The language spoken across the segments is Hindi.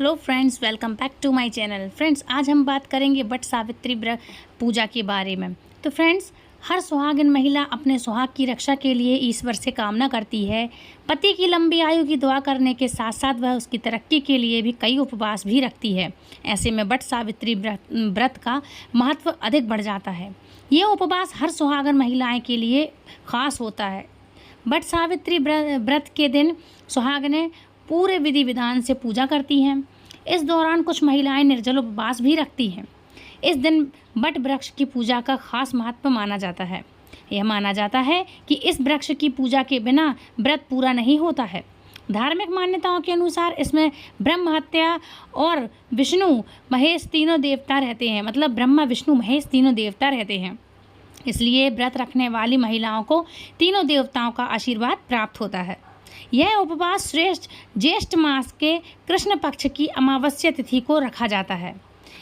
Hello friends, welcome back to my channel. Friends, आज हम बात करेंगे वट सावित्री पूजा के बारे में। तो फ्रेंड्स, हर सुहागिन महिला अपने सुहाग की रक्षा के लिए ईश्वर से कामना करती है। पति की लंबी आयु की दुआ करने के साथ साथ वह उसकी तरक्की के लिए भी कई उपवास भी रखती है। ऐसे में वट सावित्री व्रत का महत्व अधिक बढ़ जाता है। ये उपवास हर सुहागिन महिलाएं के लिए खास होता है। वट सावित्री व्रत के दिन सुहागिनें पूरे विधि विधान से पूजा करती हैं। इस दौरान कुछ महिलाएं निर्जल उपवास भी रखती हैं। इस दिन वट वृक्ष की पूजा का खास महत्व माना जाता है। यह माना जाता है कि इस वृक्ष की पूजा के बिना व्रत पूरा नहीं होता है। धार्मिक मान्यताओं के अनुसार इसमें ब्रह्म हत्या और विष्णु महेश तीनों देवता रहते हैं। मतलब ब्रह्मा विष्णु महेश तीनों देवता रहते हैं। इसलिए व्रत रखने वाली महिलाओं को तीनों देवताओं का आशीर्वाद प्राप्त होता है। यह उपवास श्रेष्ठ ज्येष्ठ मास के कृष्ण पक्ष की अमावस्या तिथि को रखा जाता है।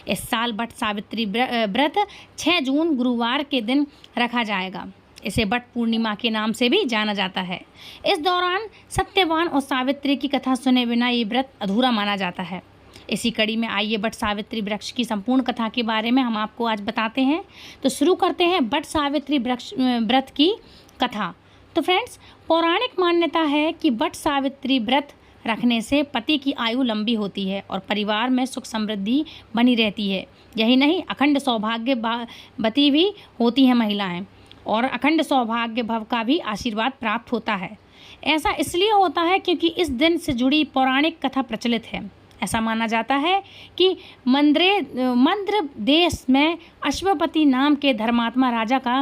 इस साल वट सावित्री व्रत 6 जून गुरुवार के दिन रखा जाएगा। इसे वट पूर्णिमा के नाम से भी जाना जाता है। इस दौरान सत्यवान और सावित्री की कथा सुने बिना ये व्रत अधूरा माना जाता है। इसी कड़ी में आइए वट सावित्री वृक्ष की संपूर्ण कथा के बारे में हम आपको आज बताते हैं। तो शुरू करते हैं वट सावित्री व्रत की कथा। तो फ्रेंड्स, पौराणिक मान्यता है कि वट सावित्री व्रत रखने से पति की आयु लंबी होती है और परिवार में सुख समृद्धि बनी रहती है। यही नहीं, अखंड सौभाग्यवती भी होती हैं महिलाएं और अखंड सौभाग्य भव का भी आशीर्वाद प्राप्त होता है। ऐसा इसलिए होता है क्योंकि इस दिन से जुड़ी पौराणिक कथा प्रचलित है। ऐसा माना जाता है कि मंद्र देश में अश्वपति नाम के धर्मात्मा राजा का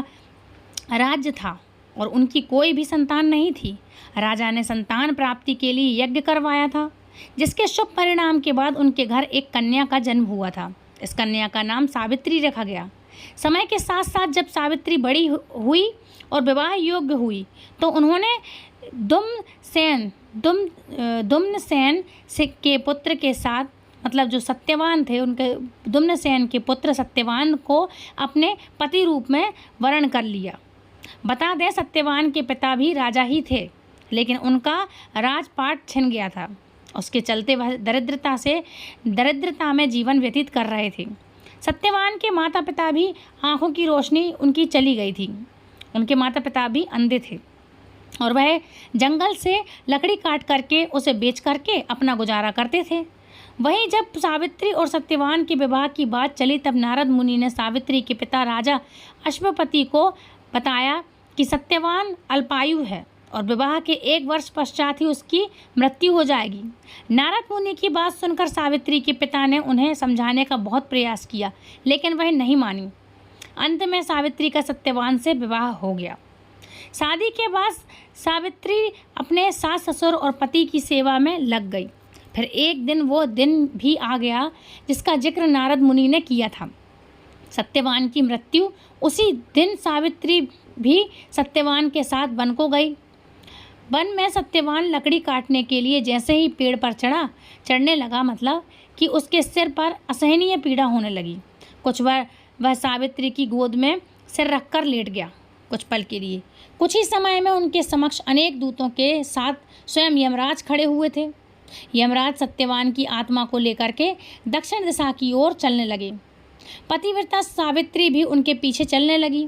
राज्य था और उनकी कोई भी संतान नहीं थी। राजा ने संतान प्राप्ति के लिए यज्ञ करवाया था, जिसके शुभ परिणाम के बाद उनके घर एक कन्या का जन्म हुआ था। इस कन्या का नाम सावित्री रखा गया। समय के साथ साथ जब सावित्री बड़ी हुई और विवाह योग्य हुई तो उन्होंने दुम्नसेन के पुत्र के साथ, मतलब जो सत्यवान थे, उनके दुम्नसेन के पुत्र सत्यवान को अपने पति रूप में वर्ण कर लिया। बता दें, सत्यवान के पिता भी राजा ही थे, लेकिन उनका राजपाट छिन गया था। उसके चलते वह दरिद्रता में जीवन व्यतीत कर रहे थे। सत्यवान के माता पिता भी आंखों की रोशनी उनकी चली गई थी। उनके माता पिता भी अंधे थे और वह जंगल से लकड़ी काट करके उसे बेच करके अपना गुजारा करते थे। वहीं जब सावित्री और सत्यवान के विवाह की बात चली तब नारद मुनि ने सावित्री के पिता राजा अश्वपति को बताया कि सत्यवान अल्पायु है और विवाह के 1 वर्ष पश्चात ही उसकी मृत्यु हो जाएगी। नारद मुनि की बात सुनकर सावित्री के पिता ने उन्हें समझाने का बहुत प्रयास किया, लेकिन वह नहीं मानी। अंत में सावित्री का सत्यवान से विवाह हो गया। शादी के बाद सावित्री अपने सास ससुर और पति की सेवा में लग गई। फिर एक दिन वो दिन भी आ गया जिसका जिक्र नारद मुनि ने किया था। सत्यवान की मृत्यु उसी दिन सावित्री भी सत्यवान के साथ वन को गई। वन में सत्यवान लकड़ी काटने के लिए जैसे ही पेड़ पर चढ़ने लगा, मतलब कि उसके सिर पर असहनीय पीड़ा होने लगी। वह सावित्री की गोद में सिर रखकर लेट गया कुछ पल के लिए। कुछ ही समय में उनके समक्ष अनेक दूतों के साथ स्वयं यमराज खड़े हुए थे। यमराज सत्यवान की आत्मा को लेकर के दक्षिण दिशा की ओर चलने लगे। पतिव्रता सावित्री भी उनके पीछे चलने लगी।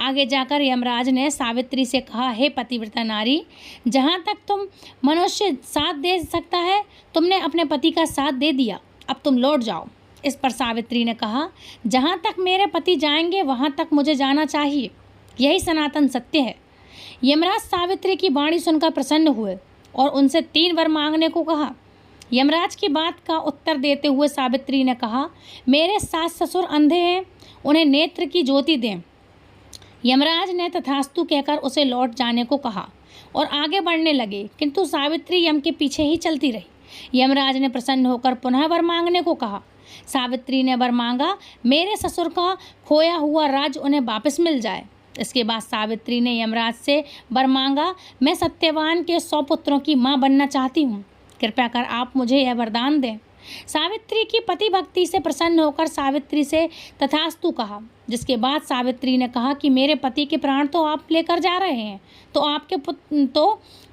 आगे जाकर यमराज ने सावित्री से कहा, हे पतिव्रता नारी, जहाँ तक तुम मनुष्य साथ दे सकता है तुमने अपने पति का साथ दे दिया, अब तुम लौट जाओ। इस पर सावित्री ने कहा, जहाँ तक मेरे पति जाएंगे वहाँ तक मुझे जाना चाहिए, यही सनातन सत्य है। यमराज सावित्री की वाणी सुनकर प्रसन्न हुए और उनसे 3 वर मांगने को कहा। यमराज की बात का उत्तर देते हुए सावित्री ने कहा, मेरे सास ससुर अंधे हैं, उन्हें नेत्र की ज्योति दें। यमराज ने तथास्तु कहकर उसे लौट जाने को कहा और आगे बढ़ने लगे, किंतु सावित्री यम के पीछे ही चलती रही। यमराज ने प्रसन्न होकर पुनः वर मांगने को कहा। सावित्री ने वर मांगा, मेरे ससुर का खोया हुआ राज्य उन्हें वापस मिल जाए। इसके बाद सावित्री ने यमराज से वर मांगा, मैं सत्यवान के 100 पुत्रों की माँ बनना चाहती हूँ, कृपया कर आप मुझे यह वरदान दें। सावित्री की पति भक्ति से प्रसन्न होकर सावित्री से तथास्तु कहा, जिसके बाद सावित्री ने कहा कि मेरे पति के प्राण तो आप लेकर जा रहे हैं, तो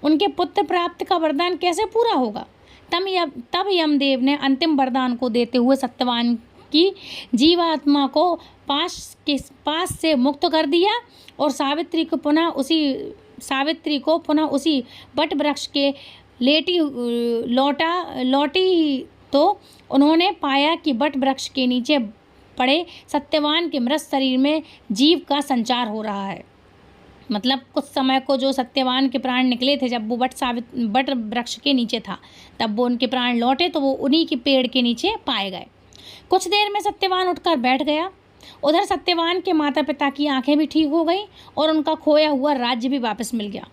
उनके पुत्र प्राप्त का वरदान कैसे पूरा होगा। तब यमदेव ने अंतिम वरदान को देते हुए सत्यवान की जीवात्मा को पास से मुक्त कर दिया और सावित्री को पुनः उसी वट वृक्ष के लौटी तो उन्होंने पाया कि वट वृक्ष के नीचे पड़े सत्यवान के मृत शरीर में जीव का संचार हो रहा है। मतलब कुछ समय को जो सत्यवान के प्राण निकले थे, जब वो वट वृक्ष के नीचे था, तब वो उनके प्राण लौटे तो वो उन्हीं के पेड़ के नीचे पाए गए। कुछ देर में सत्यवान उठकर बैठ गया। उधर सत्यवान के माता पिता की आंखें भी ठीक हो गई और उनका खोया हुआ राज्य भी वापस मिल गया।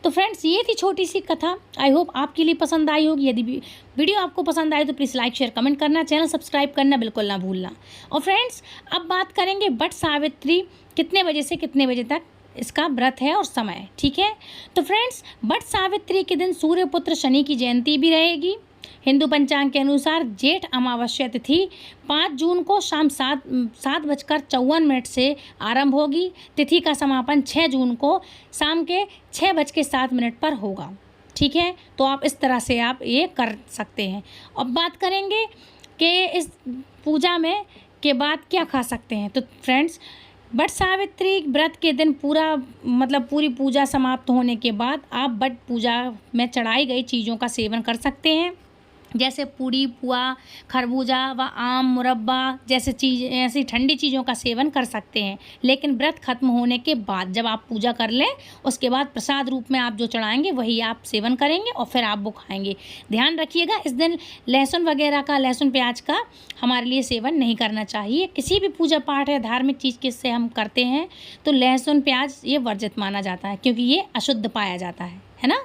तो फ्रेंड्स, ये थी छोटी सी कथा। आई होप आपके लिए पसंद आई होगी। यदि वीडियो आपको पसंद आए तो प्लीज़ लाइक शेयर कमेंट करना, चैनल सब्सक्राइब करना बिल्कुल ना भूलना। और फ्रेंड्स, अब बात करेंगे वट सावित्री कितने बजे से कितने बजे तक इसका व्रत है और समय, ठीक है। तो फ्रेंड्स, वट सावित्री के दिन सूर्यपुत्र शनि की जयंती भी रहेगी। हिंदू पंचांग के अनुसार जेठ अमावस्या तिथि 5 जून को शाम 7:54 से आरंभ होगी। तिथि का समापन 6 जून को शाम के 6:07 पर होगा, ठीक है। तो आप इस तरह से आप ये कर सकते हैं। अब बात करेंगे कि इस पूजा में के बाद क्या खा सकते हैं। तो फ्रेंड्स, वट सावित्री व्रत के दिन पूरी पूजा समाप्त होने के बाद आप वट पूजा में चढ़ाई गई चीज़ों का सेवन कर सकते हैं, जैसे पूड़ी, पुआ, खरबूजा व आम, मुरब्बा ऐसी ठंडी चीज़ों का सेवन कर सकते हैं। लेकिन व्रत खत्म होने के बाद जब आप पूजा कर लें, उसके बाद प्रसाद रूप में आप जो चढ़ाएंगे वही आप सेवन करेंगे और फिर आप वो खाएंगे। ध्यान रखिएगा, इस दिन लहसुन प्याज का हमारे लिए सेवन नहीं करना चाहिए। किसी भी पूजा पाठ या धार्मिक चीज़ के से हम करते हैं तो लहसुन प्याज ये वर्जित माना जाता है, क्योंकि ये अशुद्ध पाया जाता है ना।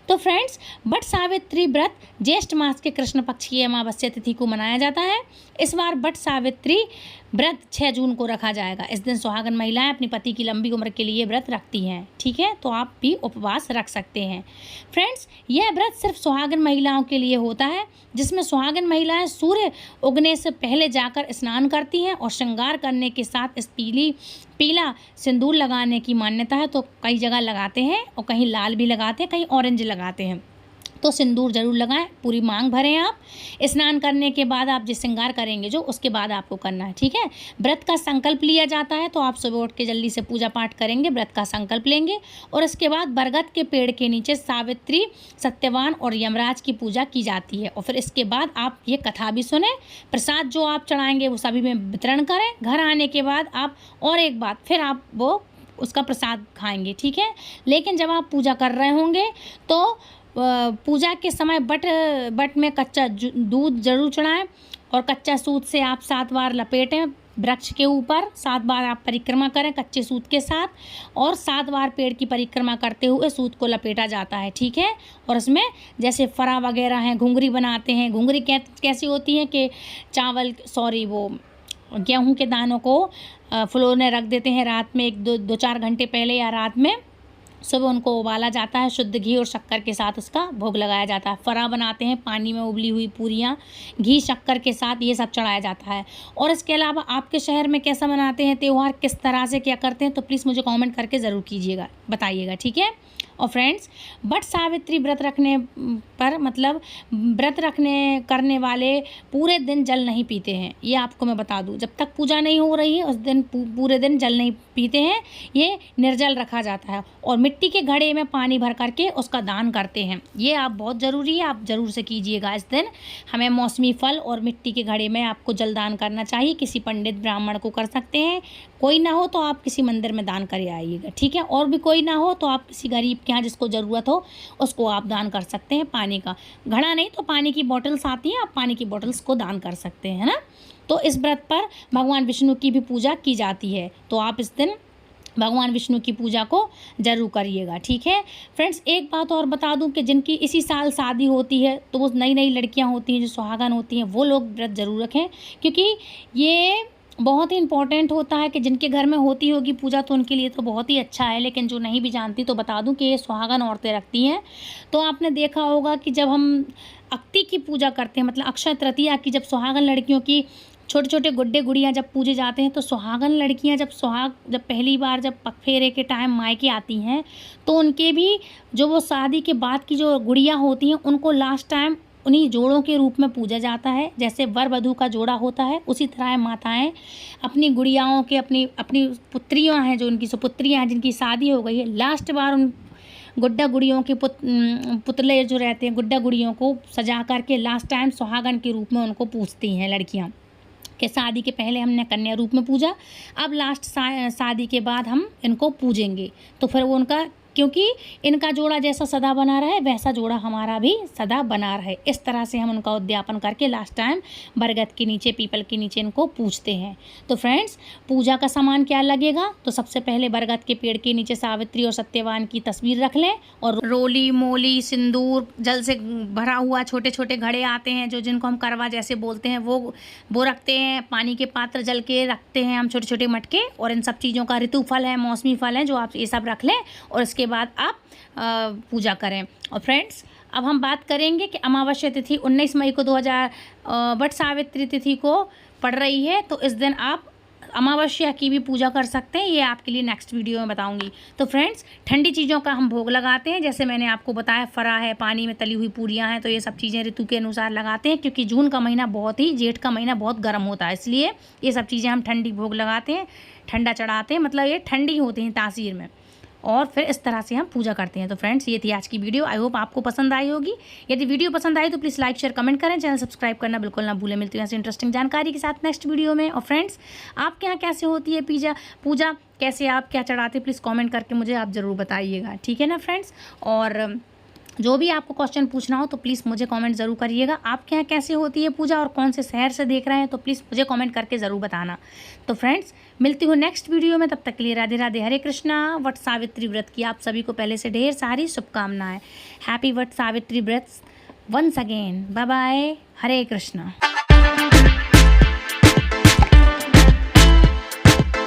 तो फ्रेंड्स, वट सावित्री व्रत ज्येष्ठ मास के कृष्ण पक्ष की अमावस्या तिथि को मनाया जाता है। इस बार वट सावित्री व्रत 6 जून को रखा जाएगा। इस दिन सुहागन महिलाएं अपने पति की लंबी उम्र के लिए व्रत रखती हैं, ठीक है। तो आप भी उपवास रख सकते हैं। फ्रेंड्स, यह व्रत सिर्फ सुहागन महिलाओं के लिए होता है, जिसमें सुहागन महिलाएं सूर्य उगने से पहले जाकर स्नान करती हैं और श्रृंगार करने के साथ इस पीला सिंदूर लगाने की मान्यता है। तो कई जगह लगाते हैं और कहीं लाल भी लगाते हैं, कहीं ऑरेंज लगाते हैं। तो सिंदूर जरूर लगाएं, पूरी मांग भरें। आप स्नान करने के बाद आप जिस श्रृंगार करेंगे जो, उसके बाद आपको करना है, ठीक है। व्रत का संकल्प लिया जाता है, तो आप सुबह उठ के जल्दी से पूजा पाठ करेंगे, व्रत का संकल्प लेंगे और इसके बाद बरगद के पेड़ के नीचे सावित्री, सत्यवान और यमराज की पूजा की जाती है। और फिर इसके बाद आप ये कथा भी सुने। प्रसाद जो आप चढ़ाएंगे वो सभी में वितरण करें। घर आने के बाद आप और एक बात फिर आप उसका प्रसाद खाएंगे, ठीक है। लेकिन जब आप पूजा कर रहे होंगे तो पूजा के समय बट में कच्चा दूध जरूर चढ़ाएं और कच्चा सूत से आप 7 बार लपेटें वृक्ष के ऊपर। 7 बार आप परिक्रमा करें कच्चे सूत के साथ और 7 बार पेड़ की परिक्रमा करते हुए सूत को लपेटा जाता है, ठीक है। और उसमें जैसे फरा वगैरह हैं, घुंघरी बनाते हैं। घुंघरी कैसी होती है कि गेहूं के दानों को फुलोने रख देते हैं रात में, 2-4 घंटे पहले या रात में। सुबह उनको उबाला जाता है, शुद्ध घी और शक्कर के साथ उसका भोग लगाया जाता है। फरा बनाते हैं, पानी में उबली हुई पूरियाँ, घी शक्कर के साथ ये सब चढ़ाया जाता है। और इसके अलावा आपके शहर में कैसा मनाते हैं त्यौहार, किस तरह से क्या करते हैं, तो प्लीज़ मुझे कमेंट करके ज़रूर कीजिएगा, बताइएगा, ठीक है। और फ्रेंड्स, वट सावित्री व्रत रखने पर करने वाले पूरे दिन जल नहीं पीते हैं। ये आपको मैं बता दूं, जब तक पूजा नहीं हो रही है उस दिन पूरे दिन जल नहीं पीते हैं। ये निर्जल रखा जाता है और मिट्टी के घड़े में पानी भर करके उसका दान करते हैं। ये आप बहुत ज़रूरी है, आप ज़रूर से कीजिएगा। इस दिन हमें मौसमी फल और मिट्टी के घड़े में आपको जल दान करना चाहिए। किसी पंडित ब्राह्मण को कर सकते हैं, कोई ना हो तो आप किसी मंदिर में दान कर आइएगा, ठीक है। और भी कोई ना हो तो आप किसी गरीब के यहाँ जिसको ज़रूरत हो उसको आप दान कर सकते हैं। पानी का घड़ा नहीं तो पानी की बॉटल्स आती हैं, आप पानी की बॉटल्स को दान कर सकते हैं ना। तो इस व्रत पर भगवान विष्णु की भी पूजा की जाती है, तो आप इस दिन भगवान विष्णु की पूजा को जरूर करिएगा, ठीक है। फ्रेंड्स, एक बात और बता दूं कि जिनकी इसी साल शादी होती है तो वो नई लड़कियां होती हैं जो सुहागन होती हैं, वो लोग व्रत ज़रूर रखें, क्योंकि ये बहुत ही इम्पॉर्टेंट होता है कि जिनके घर में होती होगी पूजा तो उनके लिए तो बहुत ही अच्छा है। लेकिन जो नहीं भी जानती तो बता दूं कि ये सुहागन औरतें रखती हैं। तो आपने देखा होगा कि जब हम अक्ति की पूजा करते हैं, मतलब अक्षय तृतीया की, जब सुहागन लड़कियों की छोटे छोटे गुड्डे गुड़ियाँ जब पूजे जाते हैं, तो सुहागन लड़कियाँ जब पहली बार जब पगफेरे के टाइम मायके आती हैं तो उनके भी जो वो शादी के बाद की जो गुड़ियाँ होती हैं उनको लास्ट टाइम उन्हीं जोड़ों के रूप में पूजा जाता है। जैसे वर वधू का जोड़ा होता है, उसी तरह माताएं अपनी गुड़ियाओं के, अपनी अपनी पुत्रियां हैं, जो उनकी सुपुत्रियां हैं जिनकी शादी हो गई है, लास्ट बार उन गुड्डा गुड़ियों के पुतले जो रहते हैं, गुड्डा गुड़ियों को सजा करके लास्ट टाइम सुहागन के रूप में उनको पूजती हैं लड़कियां। कि शादी के पहले हमने कन्या रूप में पूजा, अब लास्ट शादी के बाद हम इनको पूजेंगे। तो फिर वो उनका, क्योंकि इनका जोड़ा जैसा सदा बना रहे वैसा जोड़ा हमारा भी सदा बना रहे, इस तरह से हम उनका उद्यापन करके लास्ट टाइम बरगद के नीचे, पीपल के नीचे इनको पूजते हैं। तो फ्रेंड्स, पूजा का सामान क्या लगेगा? तो सबसे पहले बरगद के पेड़ के नीचे सावित्री और सत्यवान की तस्वीर रख लें, और रोली, मोली, सिंदूर, जल से भरा हुआ छोटे छोटे घड़े आते हैं जो, जिनको हम करवा जैसे बोलते हैं, वो रखते हैं। पानी के पात्र, जल के रखते हैं हम छोटे छोटे मटके, और इन सब चीज़ों का, ऋतु फल है, मौसमी फल है, जो आप ये सब रख लें और इसके बाद आप पूजा करें। और फ्रेंड्स, अब हम बात करेंगे कि अमावस्या तिथि 19 मई को 2000 वट सावित्री तिथि को पड़ रही है, तो इस दिन आप अमावस्या की भी पूजा कर सकते हैं। ये आपके लिए नेक्स्ट वीडियो में बताऊंगी। तो फ्रेंड्स, ठंडी चीज़ों का हम भोग लगाते हैं, जैसे मैंने आपको बताया, फरा है, पानी में तली हुई पूरियां हैं, तो ये सब चीज़ें ऋतु के अनुसार लगाते हैं, क्योंकि जून का महीना बहुत ही, जेठ का महीना बहुत गर्म होता है, इसलिए ये सब चीज़ें हम ठंडी भोग लगाते हैं, ठंडा चढ़ाते हैं, मतलब ये ठंडी होती हैं तासीर में, और फिर इस तरह से हम पूजा करते हैं। तो फ्रेंड्स, ये थी आज की वीडियो। आई होप आपको पसंद आई होगी। यदि वीडियो पसंद आई तो प्लीज़ लाइक, शेयर, कमेंट करें, चैनल सब्सक्राइब करना बिल्कुल ना भूलें। मिलती है ऐसी इंटरेस्टिंग जानकारी के साथ नेक्स्ट वीडियो में। और फ्रेंड्स, आपके यहाँ कैसे होती है पूजा कैसे आप क्या चढ़ाते, प्लीज़ कॉमेंट करके मुझे आप ज़रूर बताइएगा, ठीक है ना फ्रेंड्स। और जो भी आपको क्वेश्चन पूछना हो तो प्लीज़ मुझे कमेंट ज़रूर करिएगा। आपके यहाँ कैसे होती है पूजा और कौन से शहर से देख रहे हैं, तो प्लीज़ मुझे कमेंट करके ज़रूर बताना। तो फ्रेंड्स, मिलती हूँ नेक्स्ट वीडियो में, तब तक के लिए राधे राधे, हरे कृष्णा। वट सावित्री व्रत की आप सभी को पहले से ढेर सारी शुभकामनाएं। हैप्पी वट सावित्री व्रत वंस अगेन। बाय बाय, हरे कृष्णा।